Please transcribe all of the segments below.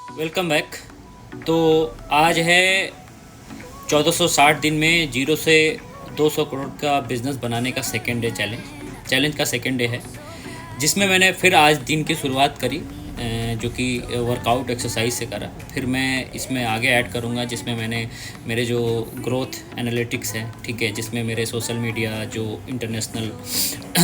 Welcome back. तो आज है 1460 दिन में जीरो से 200 करोड़ का बिज़नेस बनाने का सेकेंड डे चैलेंज का सेकेंड डे है, जिसमें मैंने फिर आज दिन की शुरुआत करी जो कि वर्कआउट एक्सरसाइज से करा। फिर मैं इसमें आगे ऐड करूँगा जिसमें मैंने मेरे जो ग्रोथ एनालिटिक्स है, ठीक है, जिसमें मेरे सोशल मीडिया जो इंटरनेशनल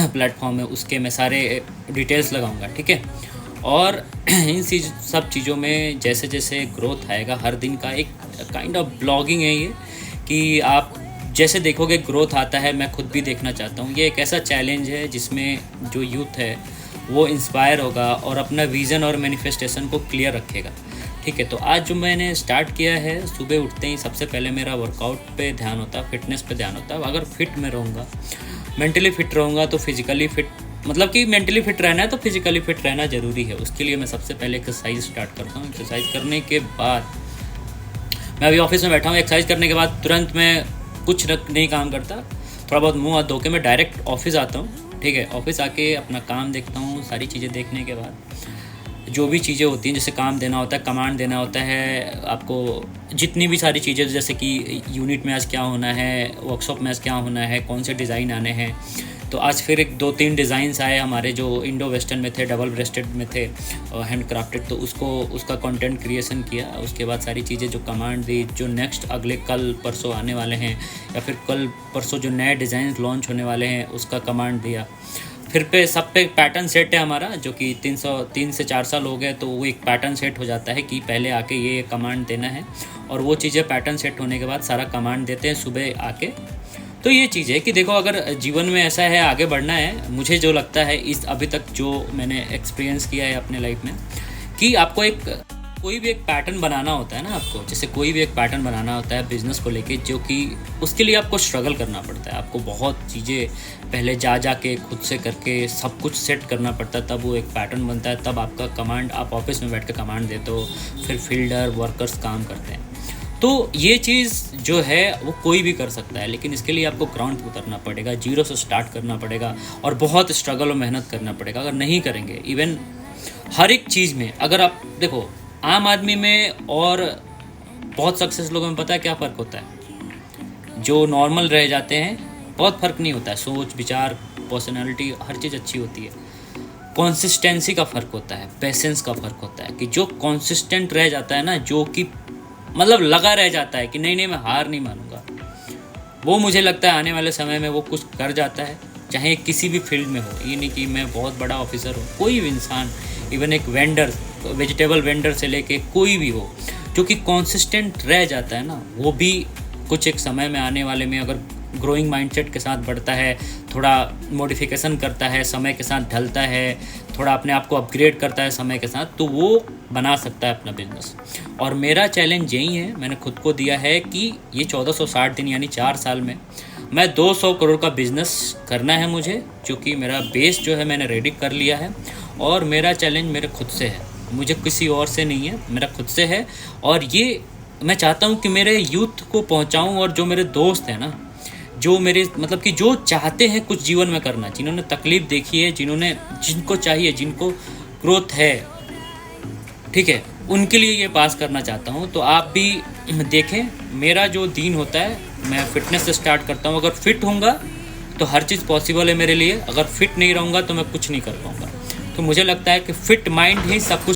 प्लेटफॉर्म है उसके मैं सारे डिटेल्स लगाऊंगा, ठीक है। और इन सब चीज़ों में जैसे जैसे ग्रोथ आएगा, हर दिन का एक काइंड ऑफ ब्लॉगिंग है ये, कि आप जैसे देखोगे ग्रोथ आता है। मैं खुद भी देखना चाहता हूँ। ये एक ऐसा चैलेंज है जिसमें जो यूथ है वो इंस्पायर होगा और अपना विज़न और मैनिफेस्टेशन को क्लियर रखेगा, ठीक है। तो आज जो मैंने स्टार्ट किया है, सुबह उठते ही सबसे पहले मेरा वर्कआउट पे ध्यान होता है, फिटनेस पे ध्यान होता है। अगर फिट में रहूँगा, मेंटली फिट रहूँगा तो फिज़िकली फिट, मतलब कि मेंटली फिट रहना है तो फिज़िकली फिट रहना ज़रूरी है। उसके लिए मैं सबसे पहले एक्सरसाइज स्टार्ट करता हूँ। एक्सरसाइज करने के बाद मैं अभी ऑफिस में बैठा हूँ। एक्सरसाइज करने के बाद तुरंत मैं कुछ नहीं काम करता, थोड़ा बहुत मुँह हाथ धो के मैं डायरेक्ट ऑफिस आता हूँ, ठीक है। ऑफिस आके अपना काम देखता हूँ। सारी चीज़ें देखने के बाद जो भी चीज़ें होती हैं, जैसे काम देना होता है, कमांड देना होता है आपको, जितनी भी सारी चीज़ें, जैसे कि यूनिट में आज क्या होना है, वर्कशॉप में आज क्या होना है, कौन से डिज़ाइन आने हैं। तो आज फिर एक 2-3 डिज़ाइंस आए हमारे जो इंडो वेस्टर्न में थे, डबल ब्रेस्टेड में थे, हैंड क्राफ्टेड। तो उसका कंटेंट क्रिएशन किया। उसके बाद सारी चीज़ें जो कमांड दी, जो नेक्स्ट अगले कल परसों आने वाले हैं या फिर कल परसों जो नए डिज़ाइन लॉन्च होने वाले हैं उसका कमांड दिया। फिर सब पे पैटर्न सेट है हमारा, जो कि 3 से 4 साल हो गए, तो वो एक पैटर्न सेट हो जाता है कि पहले आके ये कमांड देना है, और वो चीज़ें पैटर्न सेट होने के बाद सारा कमांड देते हैं सुबह आके। तो ये चीज़ है कि देखो, अगर जीवन में ऐसा है, आगे बढ़ना है, मुझे जो लगता है इस अभी तक जो मैंने एक्सपीरियंस किया है अपने लाइफ में, कि आपको कोई भी एक पैटर्न बनाना होता है ना, आपको जैसे कोई भी एक पैटर्न बनाना होता है बिज़नेस को लेके, जो कि उसके लिए आपको स्ट्रगल करना पड़ता है। आपको बहुत चीज़ें पहले जा के खुद से करके सब कुछ सेट करना पड़ता है, तब वो एक पैटर्न बनता है। तब आपका कमांड, आप ऑफिस में बैठ के कमांड देते हो, फिर फील्डर वर्कर्स काम करते हैं। तो ये चीज़ जो है वो कोई भी कर सकता है, लेकिन इसके लिए आपको ग्राउंड पे उतरना पड़ेगा, जीरो से स्टार्ट करना पड़ेगा और बहुत स्ट्रगल और मेहनत करना पड़ेगा। अगर नहीं करेंगे, इवन हर एक चीज़ में, अगर आप देखो आम आदमी में और बहुत सक्सेस लोगों में पता है क्या फ़र्क होता है? जो नॉर्मल रह जाते हैं बहुत फ़र्क नहीं होता है। सोच, विचार, पर्सनालिटी, हर चीज़ अच्छी होती है। कंसिस्टेंसी का फ़र्क होता है, पेशेंस का फ़र्क होता है, कि जो कंसिस्टेंट रह जाता है ना, जो कि मतलब लगा रह जाता है कि नहीं मैं हार नहीं मानूंगा, वो मुझे लगता है आने वाले समय में वो कुछ कर जाता है, चाहे किसी भी फील्ड में हो। ये नहीं कि मैं बहुत बड़ा ऑफिसर हूँ, कोई भी इंसान, इवन एक वेंडर, वेजिटेबल वेंडर से लेके कोई भी हो, जो कि कॉन्सिस्टेंट रह जाता है ना, वो भी कुछ एक समय में आने वाले में, अगर ग्रोइंग माइंडसेट के साथ बढ़ता है, थोड़ा मॉडिफिकेशन करता है, समय के साथ ढलता है, थोड़ा अपने आप को अपग्रेड करता है समय के साथ, तो वो बना सकता है अपना बिजनेस। और मेरा चैलेंज यही है, मैंने खुद को दिया है कि ये 1460 दिन यानी 4 साल में मैं 200 करोड़ का बिज़नेस करना है मुझे, जो कि मेरा बेस जो है मैंने रेडी कर लिया है। और मेरा चैलेंज मेरे खुद से है, मुझे किसी और से नहीं है, मेरा खुद से है। और ये मैं चाहता हूँ कि मेरे यूथ को पहुँचाऊँ, और जो मेरे दोस्त हैं ना, जो मेरे मतलब कि जो चाहते हैं कुछ जीवन में करना, जिन्होंने तकलीफ़ देखी है, जिनको चाहिए, जिनको ग्रोथ है, ठीक है, उनके लिए ये पास करना चाहता हूँ। तो आप भी देखें, मेरा जो दिन होता है, मैं फ़िटनेस से स्टार्ट करता हूँ। अगर फिट होऊंगा तो हर चीज़ पॉसिबल है मेरे लिए, अगर फिट नहीं रहूँगा तो मैं कुछ नहीं कर पाऊँगा। तो मुझे लगता है कि फिट माइंड ही सब कुछ